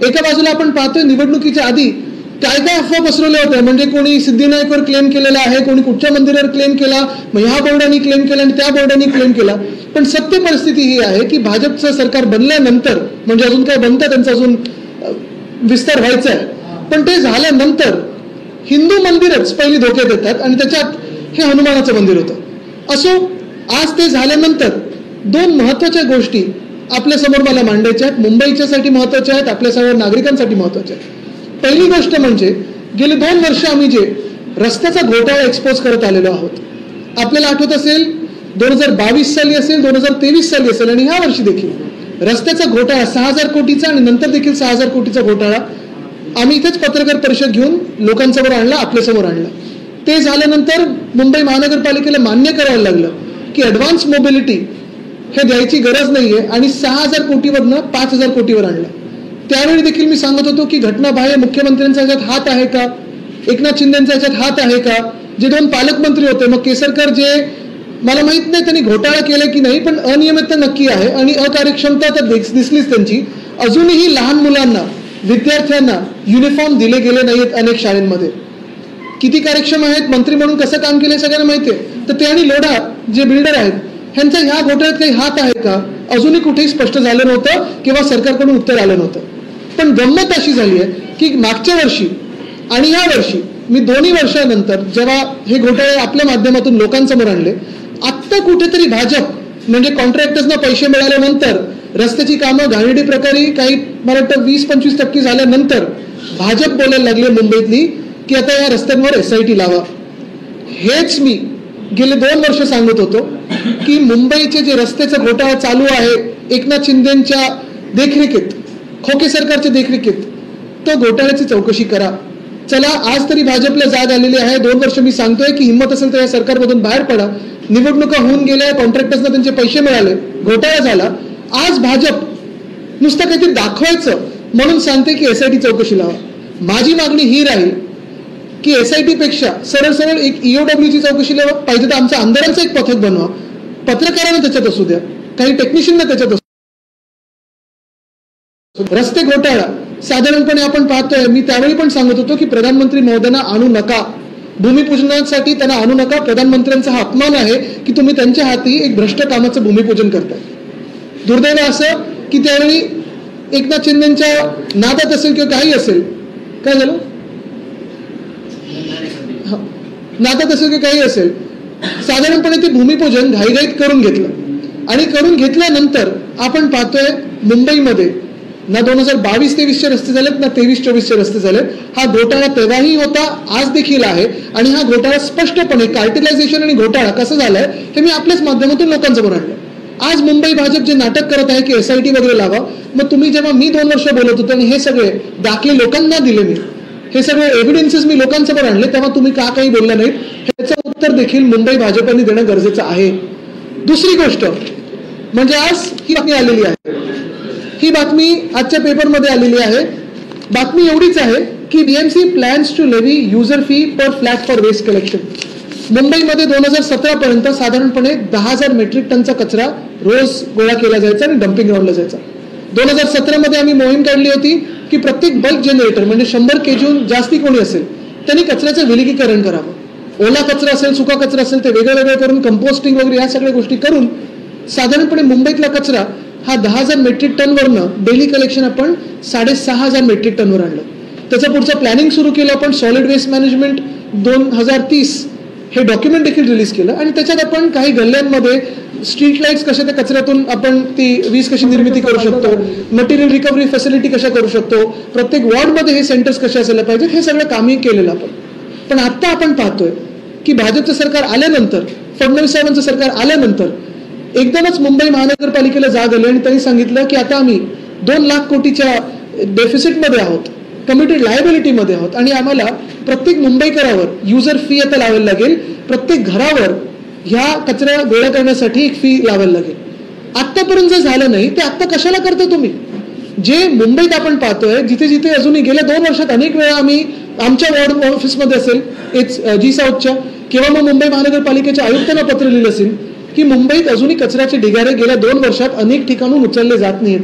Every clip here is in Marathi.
एका बाजूला आपण पाहतोय निवडणुकीच्या आधी काय काय अफवा पसरवल्या होत्या. म्हणजे कोणी सिद्धिविनायकवर क्लेम केलेला आहे, कोणी कुठच्या मंदिरावर क्लेम केला, मग ह्या बोर्डाने क्लेम केला आणि त्या बोर्डाने क्लेम केला. पण सत्य परिस्थिती ही आहे की भाजपचं सरकार बनल्यानंतर, म्हणजे अजून काय बनतं त्यांचा अजून विस्तार व्हायचा आहे, पण ते झाल्यानंतर हिंदू मंदिरच पहिली धोक्यात येतात आणि त्याच्यात हे हनुमानाचं मंदिर होतं. असो, आज ते झाल्यानंतर दोन महत्वाच्या गोष्टी आपल्या समोर मला मांडायच्या आहेत, मुंबईच्यासाठी महत्वाच्या आहेत, आपल्या सर्व नागरिकांसाठी महत्वाच्या आहेत. पहिली गोष्ट म्हणजे गेली 2 वर्ष आम्ही जे रस्त्याचा घोटाळा एक्सपोज करत आलेलो आहोत. आपल्याला आठवत असेल 2022 साली असेल, 2023 साली असेल आणि ह्या वर्षी देखील रस्त्याचा घोटाळा 6,000 कोटीचा आणि नंतर देखील 6,000 कोटीचा घोटाळा आम्ही इथेच पत्रकार परिषद घेऊन लोकांसमोर आणला, आपल्यासमोर आणला. ते झाल्यानंतर मुंबई महानगरपालिकेला मान्य करायला लागलं की ॲडव्हान्स मोबिलिटी हे द्यायची गरज नाहीये आणि 6,000 कोटीवरनं 5,000 कोटीवर आणलं. त्यावेळी देखील मी सांगत होतो की घटनाबाह्य मुख्यमंत्र्यांचा याच्यात हात आहे का, एकनाथ शिंदेचा याच्यात हात आहे का. जे 2 पालकमंत्री होते, मग केसरकर, जे मला माहित नाही त्यांनी घोटाळा केला की नाही, पण अनियमितता नक्की आहे आणि अकार्यक्षमता तर दिसलीच त्यांची. अजूनही लहान मुलांना, विद्यार्थ्यांना युनिफॉर्म दिले गेले नाहीत अनेक शाळांमध्ये. किती कार्यक्षम आहेत, मंत्री म्हणून कसं काम केलं सगळ्यांना माहिती आहे. तर ते आणि लोढा जे बिल्डर आहेत ह्यांचा ह्या घोटाळ्यात काही हात आहे का, अजूनही कुठेही स्पष्ट झालं नव्हतं किंवा सरकारकडून उत्तर आलं नव्हतं. पण गंमत अशी झाली आहे की मागच्या वर्षी आणि या वर्षी मी दोन्ही वर्षानंतर जेव्हा हे घोटाळे आपल्या माध्यमातून लोकांसमोर आणले, आत्ता कुठेतरी भाजप म्हणजे कॉन्ट्रॅक्टर्सना पैसे मिळाल्यानंतर रस्त्याची कामं घाणेरडी प्रकारे काही मला वाटतं 20-25% झाल्यानंतर भाजप बोलायला लागले मुंबईतली की आता या रस्त्यांवर SIT लावा. हेच मी गेले 2 वर्ष सांगत होतो की मुंबईचे जे रस्त्याचा घोटाळा चालू आहे एकनाथ शिंदेच्या देखरेखीत, खोके सरकारच्या देखरेखीत, तो घोटाळ्याची चौकशी करा. चला, आज तरी भाजपला जाग आलेली आहे. 2 वर्ष मी सांगतोय की हिंमत असेल तर या सरकारमधून बाहेर पडा. निवडणुका होऊन गेल्या, कॉन्ट्रॅक्टर्सना त्यांचे पैसे मिळाले, घोटाळा झाला. आज भाजप नुसतं काहीतरी दाखवायचं म्हणून सांगते की SIT चौकशी लावा. माझी मागणी ही राहील की SIT पेक्षा सरळ सरळ एक EOWची चौकशी लावा. पाहिजे तर आमच्या आमदारांचं एक पथक बनवा, पत्रकारांना त्याच्यात असू द्या, काही टेक्निशियनना त्याच्यात असू. रस्ते घोटाळा साधारणपणे आपण पाहतोय, मी त्यावेळी पण सांगत होतो की प्रधानमंत्री महोदयांना आणू नका, भूमिपूजनासाठी त्यांना आणू नका. प्रधानमंत्र्यांचा हा अपमान आहे की तुम्ही त्यांच्या हाती एक भ्रष्ट कामाचं भूमिपूजन करताय. दुर्दैव असं की त्यावेळी एकनाथ शिंदेच्या नादात असेल किंवा काही असेल, काय झालं, नादात असेल किंवा काही असेल, साधारणपणे ते भूमिपूजन घाईघाईत करून घेतलं आणि करून घेतल्यानंतर आपण पाहतोय मुंबईमध्ये ना 2022-23चे रस्ते झालेत ना 23-24चे रस्ते झालेत. हा घोटाळा तेव्हाही होता, आज देखील आहे आणि हा घोटाळा स्पष्टपणे कार्टेलायझेशन आणि घोटाळा कसं झालाय हे मी आपल्याच माध्यमातून लोकांसमोर आणलं. आज मुंबई भाजप जे नाटक करत आहे की SIT वगैरे लावा, मग तुम्ही जेव्हा मी 2 वर्ष बोलत होतो आणि हे सगळे दाखले लोकांना दिले, मी हे सगळे एव्हिडन्सेस मी लोकांसमोर आणले, तेव्हा तुम्ही का काही बोलला नाहीत, ह्याचं उत्तर देखील मुंबई भाजपने देणं गरजेचं आहे. दुसरी गोष्ट म्हणजे आज ही बातमी आलेली आहे, ही बातमी आजच्या पेपरमध्ये आलेली आहे. बातमी एवढीच आहे की BMC plans to levy user fee per flat for waste collection. मुंबईमध्ये 2017 पर्यंत साधारणपणे 10,000 मेट्रिक टनचा कचरा रोज गोळा केला जायचा आणि डम्पिंग ग्राउंडला जायचा. 2017 मध्ये आम्ही मोहीम काढली होती की प्रत्येक बल्क जनरेटर म्हणजे 100 kgहून जास्ती कोणी असेल त्यांनी कचऱ्याचं विलगीकरण करावं. ओला कचरा असेल, सुका कचरा असेल, ते वेगळं वेगळं करून कंपोस्टिंग वगैरे ह्या सगळ्या गोष्टी करून साधारणपणे मुंबईतला कचरा हा 10,000 मेट्रिक टनवरनं डेली कलेक्शन आपण 6,500 मेट्रिक टनवर आणलं. त्याचं पुढचं प्लॅनिंग सुरू केलं आपण. सॉलिड वेस्ट मॅनेजमेंट 2030 हे डॉक्युमेंट देखील रिलीज केलं आणि त्याच्यात आपण काही गल्ल्यांमध्ये स्ट्रीट लाईट्स कशा त्या कचऱ्यातून आपण ती वीज कशी निर्मिती करू शकतो, मटेरियल रिकव्हरी फॅसिलिटी कशा करू शकतो, प्रत्येक वॉर्डमध्ये हे सेंटर्स कसे असायला पाहिजे, हे सगळं कामही केलेलं आपण. पण आता आपण पाहतोय की भाजपचं सरकार आल्यानंतर, फडणवीस साहेबांचं सरकार आल्यानंतर एकदमच मुंबई महानगरपालिकेला जाग आली आणि त्यांनी सांगितलं की आता आम्ही 2 लाख कोटीच्या डेफिसिटमध्ये आहोत, कमिटेड लायबिलिटीमध्ये आहोत आणि आम्हाला प्रत्येक मुंबईकरावर युजर फी आता लावायला लागेल, प्रत्येक घरावर ह्या कचरा गोळा करण्यासाठी एक फी लावायला लागेल. आत्तापर्यंत जर झालं नाही ते आत्ता कशाला करता तुम्ही? जे मुंबईत आपण पाहतोय, जिथे जिथे अजूनही गेल्या 2 वर्षात अनेक वेळा आम्ही आमच्या वॉर्ड ऑफिसमध्ये असेल G साऊथच्या किंवा मग मुंबई महानगरपालिकेच्या आयुक्तांना पत्र लिहिलं असेल की मुंबईत अजूनही कचऱ्याचे ढिगारे गेल्या 2 वर्षात अनेक ठिकाणून उचलले जात नाहीत.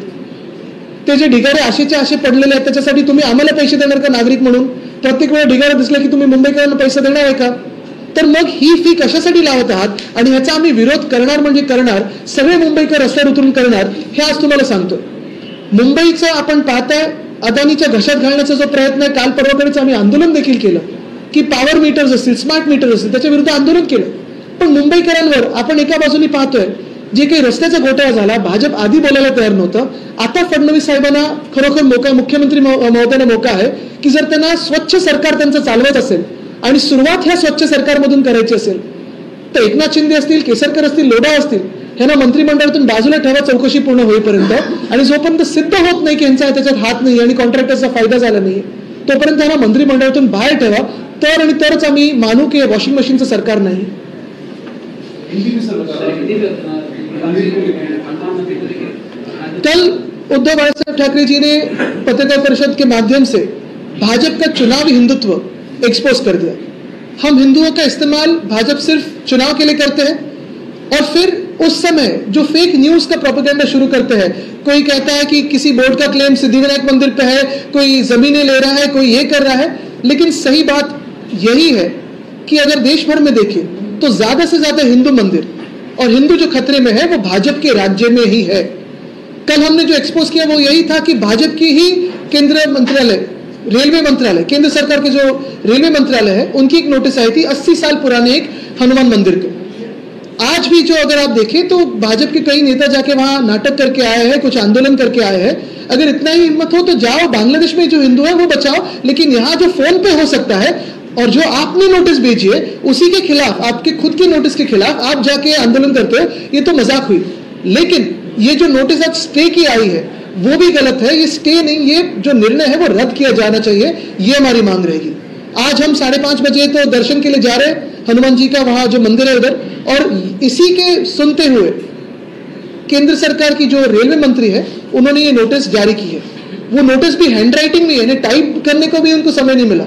ते जे ढिगारे आशेच्या आशे पडलेले आहेत त्याच्यासाठी तुम्ही आम्हाला पैसे देणार का नागरिक म्हणून? प्रत्येक वेळा ढिगारा दिसला की तुम्ही मुंबईकरांना पैसे देणार आहे का? तर मग ही फी कशासाठी लावत आहात? आणि ह्याचा आम्ही विरोध करणार म्हणजे करणार, सगळे मुंबईकर रस्त्यावर उतरून करणार, हे आज तुम्हाला सांगतो. मुंबईचं आपण पाहताय अदानीच्या घशात घालण्याचा जो प्रयत्न आहे, काल परवाकडेच आम्ही आंदोलन देखील केलं की पॉवर मीटर्स असतील, स्मार्ट मीटर्स असतील, त्याच्या विरुद्ध आंदोलन केलं. पण मुंबईकरांवर आपण एका बाजूने पाहतोय जे काही रस्त्याचा घोटाळा झाला, भाजप आधी बोलायला तयार नव्हतं. आता फडणवीस साहेबांना खरोखर मोका, मुख्यमंत्री महोदयांना मोका आहे की जर त्यांना स्वच्छ सरकार त्यांचं चालवत असेल आणि सुरुवात ह्या स्वच्छ सरकारमधून करायची असेल तर एकनाथ शिंदे असतील, केसरकर असतील, लोढा असतील, ह्यांना मंत्रिमंडळातून बाजूला ठेवा चौकशी पूर्ण होईपर्यंत. आणि जोपर्यंत सिद्ध होत नाही की यांचा त्याच्यात हात नाही आणि कॉन्ट्रॅक्टरचा फायदा झाला नाही तोपर्यंत त्यांना मंत्रिमंडळातून बाहेर ठेवा. तर आणि तरच आम्ही मानू की वॉशिंग मशीनचं सरकार नाही. कल उद्धव बाळासाहेब ठाकरे जी ने पत्रकार परिषद के माध्यम से भाजपा का चुनावी हिंदुत्व एक्सपोज कर दिया. हम हिंदुओं का इस्तेमाल भाजपा सिर्फ चुनाव के लिए करते हैं और फिर उस समय जो फेक न्यूज का प्रोपेगेंडा शुरू करते हैं. कोई कहता है कि किसी बोर्ड का क्लेम सिद्धिविनायक मंदिर पे है, कोई जमीनें ले रहा है, कोई ये कर रहा है. लेकिन सही बात यही है कि अगर देश भर में देखें तो ज्यादा से ज्यादा हिंदू मंदिर और हिंदू जो खतरे में है वो भाजपा के राज्य में ही है. कल हमने जो एक्सपोज किया वो यही था कि भाजपा की ही केंद्रीय मंत्रालय, रेलवे मंत्रालय, केंद्र सरकार के जो रेलवे मंत्रालय है उनकी एक नोटिस आई थी 80 साल पुराने एक हनुमान मंदिर के. आज भी जो अगर आप देखें तो भाजपा के कई नेता जाके वहां नाटक करके आए हैं, कुछ आंदोलन करके आए हैं. अगर इतना ही हिम्मत हो तो जाओ, बांग्लादेश में जो हिंदू है वो बचाओ, लेकिन यहाँ जो फोन पे हो सकता है और जो आपने नोटिस भेजी है उसी के खिलाफ, आपके खुद के नोटिस के खिलाफ आप जाके आंदोलन करते हो, ये तो मजाक हुई. लेकिन ये जो नोटिस आज स्टे की आई है वो भी गलत है. ये स्टे नहीं, ये जो निर्णय है वो रद्द किया जाना चाहिए, ये हमारी मांग रहेगी. आज हम 5:30 बजे तो दर्शन के लिए जा रहे हैं हनुमान जी का, वहां जो मंदिर है उधर. और इसी के सुनते हुए केंद्र सरकार की जो रेलवे मंत्री है उन्होंने ये नोटिस जारी की है. वो नोटिस भी हैंड राइटिंग में है, टाइप करने को भी उनको समय नहीं मिला.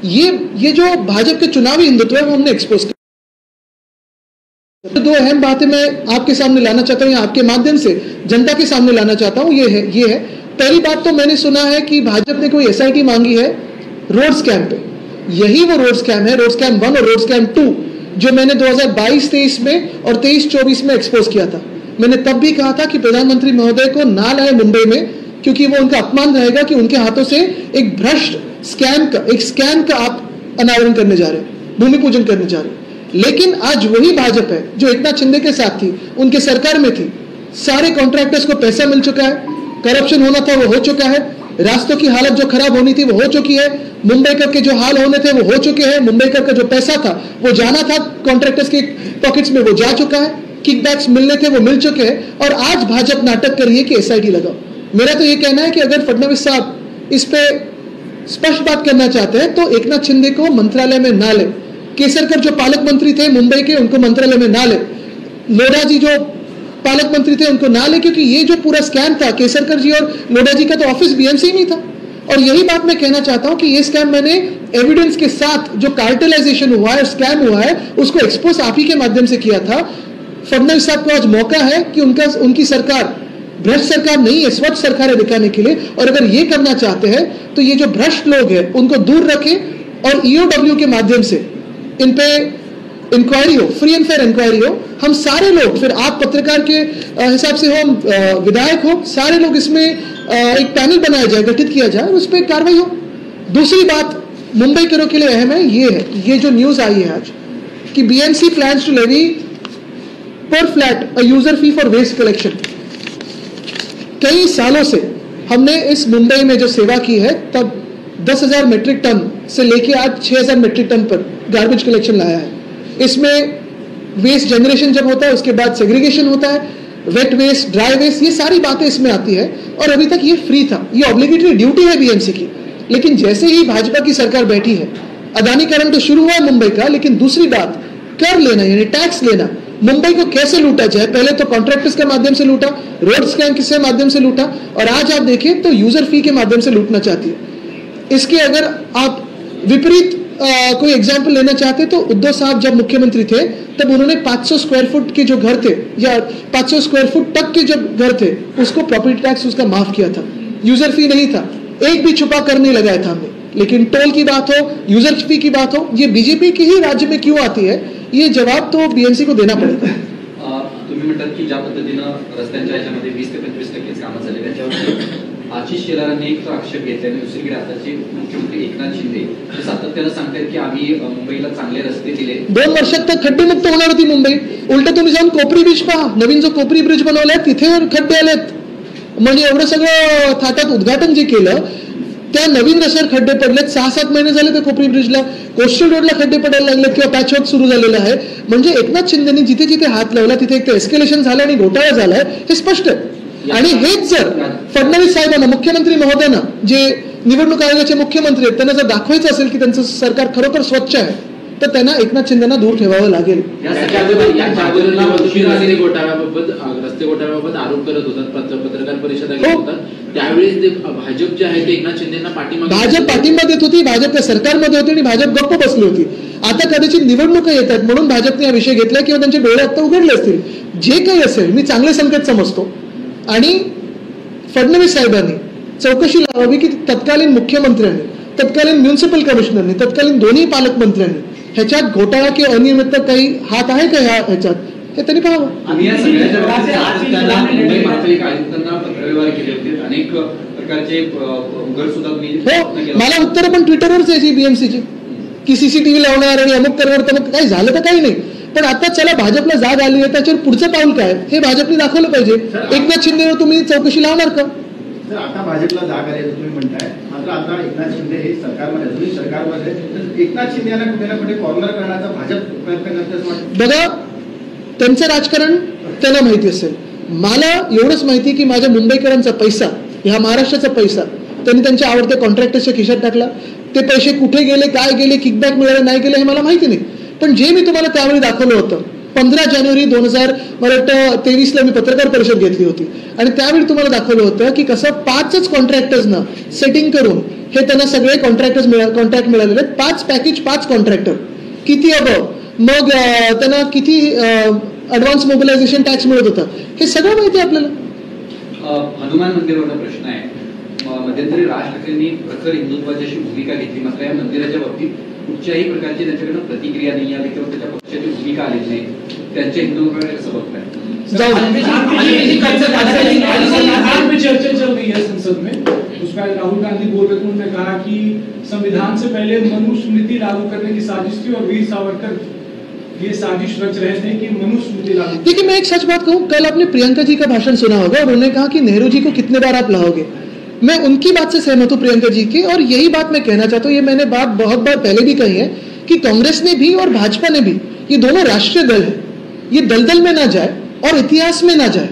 ये जो भाजपा के चुनावी हिंदुत्व है वो हमने एक्सपोज किया. तो दो अहम बातें मैं आपके सामने लाना चाहता हूं या आपके माध्यम से जनता के सामने लाना चाहता हूं. ये है पहली बात तो मैंने सुना है कि भाजपा ने कोई एसआईटी मांगी है रोड स्कैम पे. यही वो रोड स्कैम है, रोड स्कैम 1 और रोड स्कैम 2, जो मैंने 2022-23 में और 23-24 में एक्सपोज किया था. मैंने तब भी कहा था कि प्रधानमंत्री महोदय को ना लाए मुंबई में, क्योंकि वो उनका अपमान रहेगा कि उनके हाथों से एक भ्रष्ट स्कैम का आप अनावरण करने जा रहे हैं, भूमि पूजन करने जा रहे हैं. लेकिन आज वही भाजपा है जो एकनाथ शिंदे के साथ थी, उनके सरकार में थी. सारे कॉन्ट्रैक्टर्स को पैसा मिल चुका है, करप्शन होना था वो हो चुका है, रास्तों की हालत जो खराब होनी थी वो हो चुकी है, मुंबईकर के जो हाल होने थे वो हो चुके हैं, मुंबईकर का जो पैसा था वो जाना था कॉन्ट्रैक्टर्स के पॉकेट्स में वो जा चुका है, किकबैक्स मिलने थे वो मिल चुके हैं. और आज भाजपा नाटक कर रही है कि एसआईटी लगाओ. मेरा तो ये कहना है कि अगर फडणवीस साहब इस पे स्पष्ट बात करना चाहते हैं तो एकनाथ शिंदे को मंत्रालय में ना ले, केसरकर जो पालक मंत्री थे मुंबई के उनको मंत्रालय में ना ले, लोढ़ा जी जो पालक मंत्री थे उनको ना ले, क्योंकि ये जो पूरा स्कैम था, केसरकर जी और लोढ़ा जी का तो ऑफिस बीएमसी में था. और यही बात मैं कहना चाहता हूं कि ये स्कैम मैंने एविडेंस के साथ, जो कार्टेलाइजेशन हुआ है, स्कैम हुआ है, उसको एक्सपोज आप ही के माध्यम से किया था. फडणवीस साहब को आज मौका है कि उनकी सरकार भ्रष्ट सरकार नहीं है, स्वच्छ सरकार है दिखाने के लिए. और अगर ये करना चाहते हैं तो ये जो भ्रष्ट लोग हैं उनको दूर रखें और ईओडब्ल्यू के माध्यम से इन पे इंक्वायरी हो, फ्री एंड फेयर इंक्वायरी हो. हम सारे लोग, फिर आप पत्रकार के हिसाब से हो, विधायक हो, सारे लोग इसमें एक पैनल बनाया जाए, गठित किया जाए, उस पर कार्रवाई हो. दूसरी बात मुंबईकरों के लिए अहम है, ये जो न्यूज आई है आज कि BMC plans to levy per flat a user fee for waste collection. कई सालों से हमने इस मुंबई में जो सेवा की है तब 10,000 मेट्रिक टन से लेके आज 6,000 मेट्रिक टन पर गार्बेज कलेक्शन लाया है. इसमें वेस्ट जनरेशन जब होता है उसके बाद सेग्रीगेशन होता है, वेट वेस्ट, ड्राई वेस्ट, ये सारी बातें इसमें आती है. और अभी तक ये फ्री था, ये ऑब्लिगेटरी ड्यूटी है बीएमसी की. लेकिन जैसे ही भाजपा की सरकार बैठी है, अदानीकरण तो शुरू हुआ है मुंबई का, लेकिन दूसरी बात कर लेना यानी टैक्स लेना, मुंबई को कैसे लूटा जाए. पहले तो कॉन्ट्रैक्टर्स के माध्यम से लूटा, रोड स्कैम के माध्यम से लूटा, और आज आप देखें तो यूजर फी के माध्यम से लूटना चाहती है. इसके अगर आप विपरीत कोई एग्जाम्पल लेना चाहते तो उद्धव साहब जब मुख्यमंत्री थे तब उन्होंने 500 स्क्वायर फुट के जो घर थे या 500 स्क्वायर फुट तक के जब घर थे उसको प्रॉपर्टी टैक्स उसका माफ किया था. यूजर फी नहीं था, एक भी छुपा कर नहीं लगाया था हमने। लेकिन टोल की बात हो, यूजर फी की बात हो, ये बीजेपी की ही राज्य में क्यों आती है, ये जवाब तो बीएमसी को देना पड़ेगा। तुम्ही म्हणतात की ज्या पद्धतीनं रस्त्यांच्या याच्यामध्ये 20 ते 25% कामं झाले, त्याच्यावर आशिष शेलारांनी एक आक्षेप घेतला आणि दुसरीकडे आताचे मुख्यमंत्री एकनाथ शिंदे हे सातत्यानं सांगतात की आम्ही मुंबईला चांगले रस्ते दिले। 2 वर्षात तर खड्डेमुक्त होणार होती मुंबई, उलट तुम्ही जाऊन कोपरी ब्रिज पहा, नवीन जो कोपरी ब्रिज बनवलाय तिथे खड्डे आलेत। म्हणजे एवढं सगळं थाटात उद्घाटन जे केलं त्या नवीन रस्त्यावर खड्डे पडलेत, 6-7 महिने झाले त्या कोपरी ब्रिजला, कोस्टल रोडला खड्डे पडायला लागले किंवा पॅचवर्क सुरू झालेलं आहे। म्हणजे एकनाथ शिंदेनी जिथे जिथे हात लावला तिथे एक एस्केलेशन झालं आणि घोटाळा झालाय हे स्पष्ट आहे। आणि हेच जर फडणवीस साहेबांना, मुख्यमंत्री महोदयांना, जे निवडणूक आयोगाचे मुख्यमंत्री आहेत, त्यांना जर दाखवायचं असेल की त्यांचं सरकार खरोखर स्वच्छ आहे तर त्यांना एकनाथ शिंदेना दूर ठेवावं लागेल। घोटाळ्याबाबत, रस्ते घोटाळ्याबाबत आरोप करत होतात, पत्रकार परिषदा घेत होतात, त्यावेळेस भाजप जे आहे ते एकनाथ शिंदेना भाजप पाठिंबा देत होती, भाजप त्या सरकारमध्ये होती आणि भाजप गप्प बसली होती। आता कदाचित निवडणुका येतात म्हणून भाजपने हा विषय घेतला किंवा त्यांचे डोळे आता उघडले असतील। जे काही असेल मी चांगले संकेत समजतो आणि फडणवीस साहेबांनी चौकशी लावावी की तत्कालीन मुख्यमंत्र्यांनी, तत्कालीन म्युनिसिपल कमिशनरनी, तत्कालीन दोन्ही पालकमंत्र्यांनी ह्याच्यात घोटाळा किंवा अनियमितता काही हात आहे का ह्याच्यात हे त्यांनी पाहावं। मुंबई महापालिका आयुक्तांना पत्रव्यवहार केले होते, अनेक प्रकारचे उघड सुद्धा हो, मला उत्तर पण ट्विटरवरच यायची बीएमसीची की सीसीटीव्ही लावणार आणि अमुक करणार, तर मग काही झालं तर काही नाही। पण आता चला भाजपला जाग आली आहे, त्याच्यावर पुढचं पाऊल काय हे भाजपने दाखवलं पाहिजे। एकनाथ शिंदेवर तुम्ही चौकशी लावणार का? सर, आता भाजपला जाग आली तुम्ही म्हणताय, मात्र आता एकनाथ शिंदे हे सरकारमध्ये एकनाथ शिंदे यांना कुठे ना कुठे कॉर्नर करण्याचा भाजप प्रयत्न करते बघा, त्यांचं राजकारण त्यांना माहिती असेल। मला एवढंच माहिती की माझ्या मुंबईकरांचा पैसा, ह्या महाराष्ट्राचा पैसा त्यांनी त्यांच्या आवडत्या कॉन्ट्रॅक्टरच्या खिशात टाकला। ते पैसे कुठे गेले, काय गेले, किकबॅक मिळाले नाही गेले हे मला माहिती नाही। पण जे मी तुम्हाला त्यावेळी दाखवलं होतं, 15 जानेवारी 2023ला मी पत्रकार परिषद घेतली होती आणि त्यावेळी तुम्हाला दाखवलं होतं की कसं 5च कॉन्ट्रॅक्टर्सना सेटिंग करून हे त्यांना सगळे कॉन्ट्रॅक्ट मिळालेले आहेत। 5 पॅकेज, 5 कॉन्ट्रॅक्टर, किती अबव, मग त्यांना किती ॲडव्हान्स मोबिलायझेशन टॅक्स मिळत होता, हे सगळं माहिती आहे आपल्याला। हनुमान मंदिरावरचा प्रश्न आहे, मध्यंतरी राज ठाकरेंनी प्रखर हिंदुत्वाची अशी भूमिका घेतली, मात्र या मंदिराच्या बाबतीत कुठच्याही प्रकारची त्यांच्याकडनं प्रतिक्रिया नाही आली किंवा त्याच्या पक्षाची भूमिका आली नाही। त्यांच्या हिंदुत्वाकडे कसं बघताय? चर्चा चल रही है संसद में, उसमें राहुल गांधी बोल रहे थे, उन्होंने कहा कि संविधान से पहले मनुस्मृति लागू करने की साजिश थी और वीर सावरकर ये साजिश रच रहे थे कि मनुस्मृति लागू। देखिए, मैं एक सच बात कहूँ, कल आपने प्रियंका जी का भाषण सुना होगा और उन्होंने कहा कि नेहरू जी को कितने बार आप लाओगे। मैं उनकी बात से सहमत हूँ, प्रियंका जी की, और यही बात मैं कहना चाहता हूँ। ये मैंने बात बहुत बार पहले भी कही है कि कांग्रेस ने भी और भाजपा ने भी, ये दोनों राष्ट्रीय दल है, ये दलदल में ना जाए और इतिहास में ना जाए,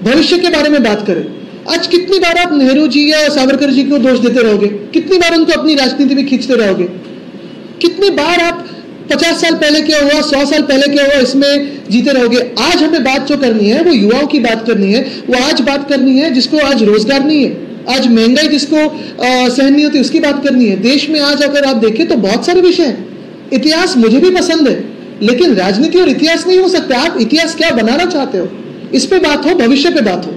भविष्य के बारे में बात करें। आज कितनी बार आप नेहरू जी या सावरकर जी को दोष देते रहोगे, कितनी बार उनको अपनी राजनीति में खींचते रहोगे, कितनी बार आप 50 साल पहले क्या हुआ, 100 साल पहले क्या हुआ, इसमें जीते रहोगे। आज हमें बात जो करनी है वो युवाओं की बात करनी है, वो आज बात करनी है जिसको आज रोजगार नहीं है, आज महंगाई जिसको सहन नहीं होती उसकी बात करनी है। देश में आज अगर आप देखें तो बहुत सारे विषय हैं। इतिहास मुझे भी पसंद है, लेकिन राजनीति और इतिहास नहीं हो सकता। आप इतिहास क्या बनाना चाहते हो, इस पे बात हो, भविष्य पे बात हो।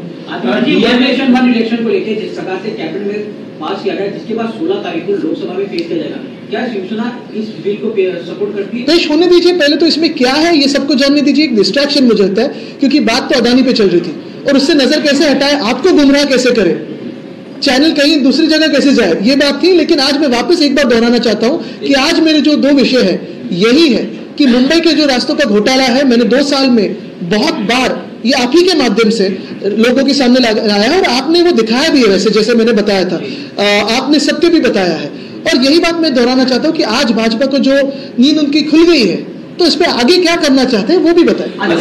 इलेक्शन को लेकर जिस प्रकार से कैबिनेट में पास किया गया, जिसके बाद 16 तारीख को लोकसभा में पेश किया जाएगा, क्या शिवसेना इस बिल को सपोर्ट करती है? पेश होने दीजिए, पहले तो इसमें क्या है ये सबको जानने दीजिए। एक डिस्ट्रैक्शन मुझे लगता है, क्योंकि बात तो अदानी पे चल रही थी और उससे नजर कैसे हटाए, आपको गुमराह कैसे करे, चैनल कहीं दूसरी जगह कैसे जाए, ये बात थी। लेकिन आज मैं वापस एक बार दोहराना चाहता हूं कि आज मेरे जो 2 विषय है यही है कि मुंबई के जो रास्तों का घोटाला है, मैंने 2 साल में बहुत बार ये आप ही के माध्यम से लोगों के सामने लाया है और आपने वो दिखाया भी है, वैसे जैसे मैंने बताया था, आपने सत्य भी बताया है। और यही बात मैं दोहराना चाहता हूं कि आज भाजपा को जो नींद उनकी खुल गई है, तो इस पे आगे क्या करना चाहते हैं वो भी बताएं। आज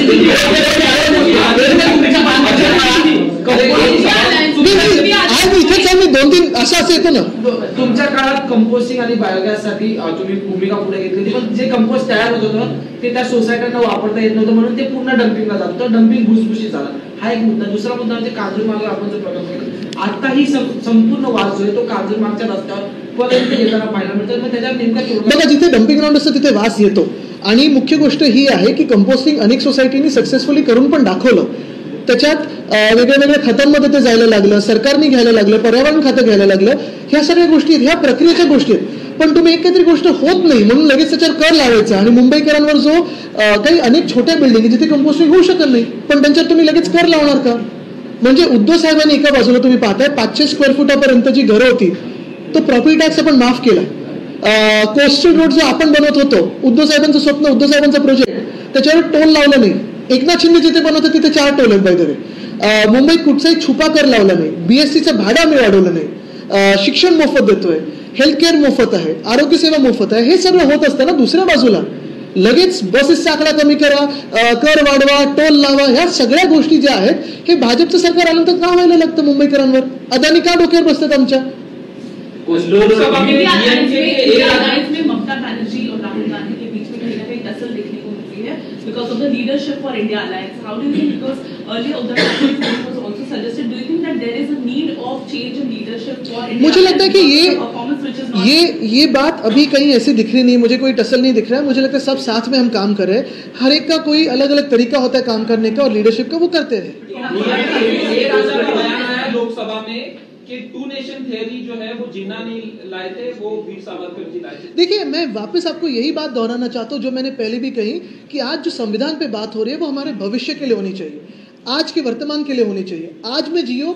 मी इथेच आम्ही 2-3 असं येतो ना, तुमच्या काळात कंपोस्टिंग आणि बायोगॅससाठी तुम्ही भूमिका पुढे घेतली, पण जे कंपोस्ट तयार होत होतं ते त्या सोसायट्यांना वापरता येत नव्हतं, म्हणून ते पूर्ण डम्पिंगला जात होतं, डम्पिंग भुसभुशीत झाला। हा एक मुद्दा। दुसरा मुद्दा म्हणजे कांजूरमार्ग आपण जो प्रकल्प केला, आता ही संपूर्ण वाद जो आहे तो कांजूरमार्गच्या रस्त्यावर पर्यंत येताना पाहायला मिळतो। मग त्याच्यावर नेमका बघा, जिथे डम्पिंग ग्राउंड असतं तिथे वास येतो। आणि मुख्य गोष्ट ही आहे की कंपोस्टिंग अनेक सोसायटीनी सक्सेसफुली करून पण दाखवलं। त्याच्यात वेगवेगळ्या खतांमध्ये ते जायला लागलं, सरकारने घ्यायला लागलं, पर्यावरण खातं घ्यायला लागलं. ह्या सगळ्या गोष्टी आहेत, ह्या प्रक्रियेच्या गोष्टी आहेत. पण तुम्ही एक काहीतरी गोष्ट होत नाही म्हणून लगेच त्याच्यावर कर लावायचा आणि मुंबईकरांवर जो काही अनेक छोट्या बिल्डिंग जिथे कंपोस्टिंग होऊ शकत नाही पण त्यांच्यावर तुम्ही लगेच कर लावणार का? म्हणजे उद्धव साहेबांनी एका बाजूला तुम्ही पाहताय 500 स्क्वेअर फुटापर्यंत जी घरं होती तो प्रॉपर्टी टॅक्स आपण माफ केला. कोस्टल रोड जो आपण बनवत होतो, उद्धव साहेबांचं स्वप्न, उद्धव साहेबांचा प्रोजेक्ट, त्याच्यावर टोल लावला नाही. एकनाथ शिंदे जिथे बनवतात तिथे 4 टोल आहेत बाय द वे. मुंबईत कुठचाही छुपा कर लावला नाही. BSTचं भाडं आम्ही वाढवलं नाही. शिक्षण मोफत देतोय, हेल्थ केअर मोफत आहे, आरोग्य सेवा मोफत आहे. हे सगळं होत असताना दुसऱ्या बाजूला लगेच बसेसचा आकडा कमी करा, कर वाढवा, टोल लावा, ह्या सगळ्या गोष्टी ज्या आहेत हे भाजपचं सरकार आल्यानंतर का व्हायला लागतं मुंबईकरांवर? अदानी का डोक्यावर बसतात आमच्या? लोकसभा में ममता बनर्जी और राहुल गांधी के बीच में कहीं ना कहीं टसल देखने को मिलती है because of the leadership for India alliance. How do you think, because earlier Uddhav Thackeray was also suggested, do you think that there is a need of change in leadership for India? मुझे लगता है कि ये बात अभी कहीं ऐसी दिख रही नहीं, मुझे कोई टसल नहीं दिख रहा है. मुझे लगता है सब साथ में हम काम कर रहे हैं. हर एक का कोई अलग अलग तरीका होता है काम करने का और लीडरशिप का, वो करते रहे. लोकसभा में कि 2 नेशन थ्योरी जो है वो जिन्ना नहीं लाए थे, वो वीर सावरकर जी लाए थे. देखिए, मैं वापस आपको यही बात दोहराना चाहता हूँ जो मैंने पहले भी कही कि आज जो संविधान पे बात हो रही है वो हमारे भविष्य के लिए होनी चाहिए, आज के वर्तमान के लिए होनी चाहिए. आज में जियो,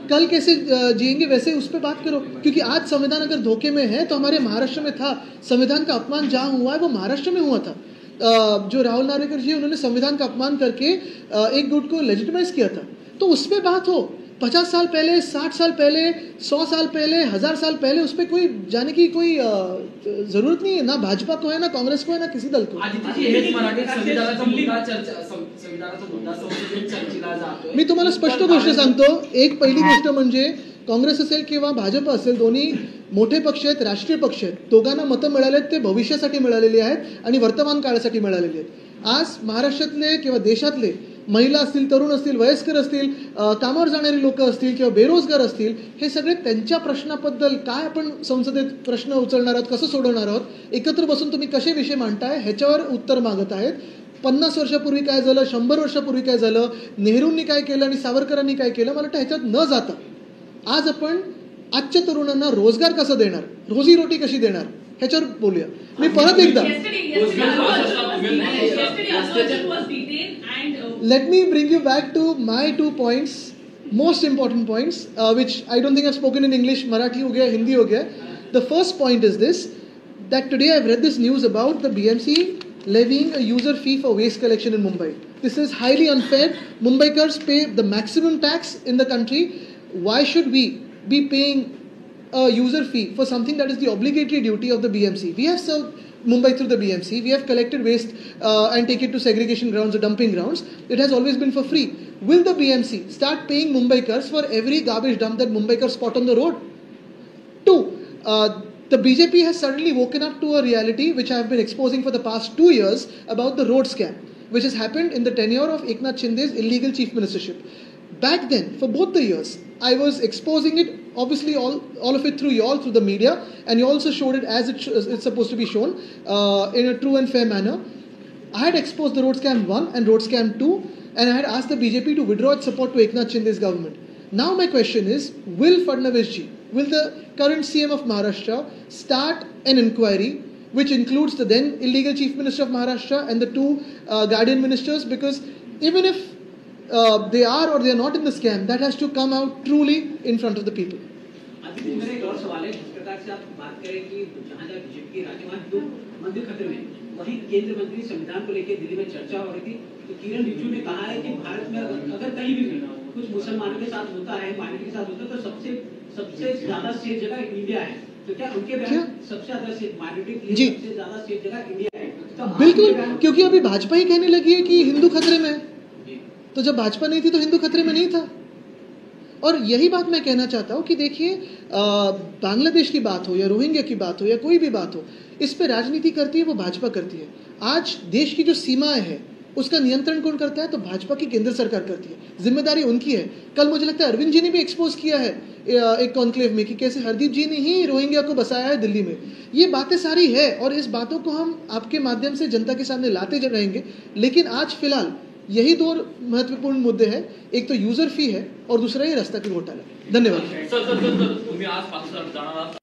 कल कैसे जिएंगे वैसे उस पर बात करो. क्योंकि आज संविधान अगर धोखे में है तो हमारे महाराष्ट्र में था. संविधान का अपमान जहाँ हुआ है वो महाराष्ट्र में हुआ था. जो राहुल नार्वेकर जी उन्होंने संविधान का अपमान करके एक गुट को लेजिटिमाइज किया था. तो उस पर बात हो. 50 साल पहले, 60 साल पहले, 100 साल पहले, 1000 साल पहले उस पर कोई जाने की कोई जरूरत नहीं है. ना भाजपा को है, ना कांग्रेस को है, ना किसी दल को. मी तुम्हाला स्पष्ट गोष्ट सांगतो. एक पहिली गोष्ट म्हणजे काँग्रेस असेल किंवा भाजप असेल, दोन्ही मोठे पक्ष आहेत, राष्ट्रीय पक्ष आहेत. दोघांना मतं मिळाले आहेत, ते भविष्यासाठी मिळालेली आहेत आणि वर्तमान काळासाठी मिळालेली आहेत. आज महाराष्ट्रातले किंवा देशातले महिला असतील, तरुण असतील, वयस्कर असतील, कामावर जाणारी लोक असतील किंवा बेरोजगार असतील, हे सगळे त्यांच्या प्रश्नाबद्दल काय आपण संसदेत प्रश्न उचलणार आहोत, कसं सोडवणार आहोत, एकत्र बसून तुम्ही कसे विषय मांडताय ह्याच्यावर उत्तर मागत आहेत. 50 वर्षापूर्वी काय झालं, 100 वर्षापूर्वी काय झालं, नेहरूंनी काय केलं आणि सावरकरांनी काय केलं, मला वाटतं ह्याच्यात न जाता आज आपण आजच्या तरुणांना रोजगार कसा देणार, रोजीरोटी कशी देणार ह्याच्यावर बोलूया. मी परत एकदा let me bring you back to my 2 points, most important points, which I don't think I've spoken in English. Marathi ho gaya, Hindi ho gaya. The first point is this, that today I've read this news about the BMC levying a user fee for waste collection in Mumbai. This is highly unfair. Mumbaikars pay the maximum tax in the country. Why should we be paying a user fee for something that is the obligatory duty of the BMC? We have served Mumbai through the BMC. We have collected waste and take it to segregation grounds or dumping grounds. It has always been for free. Will the BMC start paying Mumbaikars for every garbage dump that Mumbaikars spot on the road? 2. The BJP has suddenly woken up to a reality which I have been exposing for the past 2 years about the road scam, which has happened in the tenure of Eknath Shinde's illegal chief ministership. Back then, for both the years, I was exposing it, obviously all of it through y'all, through the media, and you also showed it as it's supposed to be shown in a true and fair manner. I had exposed the road scam 1 and road scam 2, and I had asked the BJP to withdraw its support to Eknath Shinde's government. Now my question is, will Fadnavis ji, will the current CM of Maharashtra start an inquiry which includes the then illegal chief minister of Maharashtra and the 2 guardian ministers? Because even if they are or they are not in the scam, that has to come out truly in front of the people. अभी मेरा एक और सवाल है. जिस प्रकार से आप बात करें कि जहाँ जहाँ बीजेपी की राजमान तो मंदिर खतरे में, वहीं केंद्र मंत्री संविधान को लेकर दिल्ली में चर्चा हो रही थी. तो किरण रिजिजू ने कहा है कि भारत में अगर कहीं भी कुछ मुसलमानों के साथ होता है, माइनॉरिटी के साथ होता है, तो सबसे ज्यादा सेफ जगह इंडिया है. तो क्या उनके बयान सबसे ज्यादा सेफ माइनॉरिटी के लिए सबसे ज्यादा सेफ जगह इंडिया है? तो बिल्कुल, क्योंकि अभी भाजपा ही कहने लगी है कि हिंदू खतरे में है. तो जब भाजपा नहीं थी तो हिंदू खतरे में नहीं था. और यही बात मैं कहना चाहता हूं कि देखिए, बांग्लादेश की बात हो या रोहिंग्या की बात हो या कोई भी बात हो, इस पे राजनीति करती है वो भाजपा करती है. आज देश की जो सीमाएं हैं उसका नियंत्रण कौन करता है? तो भाजपा की केंद्र सरकार करती है. जिम्मेदारी उनकी है. कल मुझे लगता है अरविंद जी ने भी एक्सपोज किया है एक कॉन्क्लेव में कि कैसे हरदीप जी ने ही रोहिंग्या को बसाया है दिल्ली में. ये बातें सारी है और इस बातों को हम आपके माध्यम से जनता के सामने लाते रहेंगे. लेकिन आज फिलहाल यही दो महत्वपूर्ण मुद्दे हैं, एक तो यूजर फी है और दूसरा ये रस्ता की घोटाला। धन्यवाद। सर तुम्ही आज पाकिस्तान जाणार आहात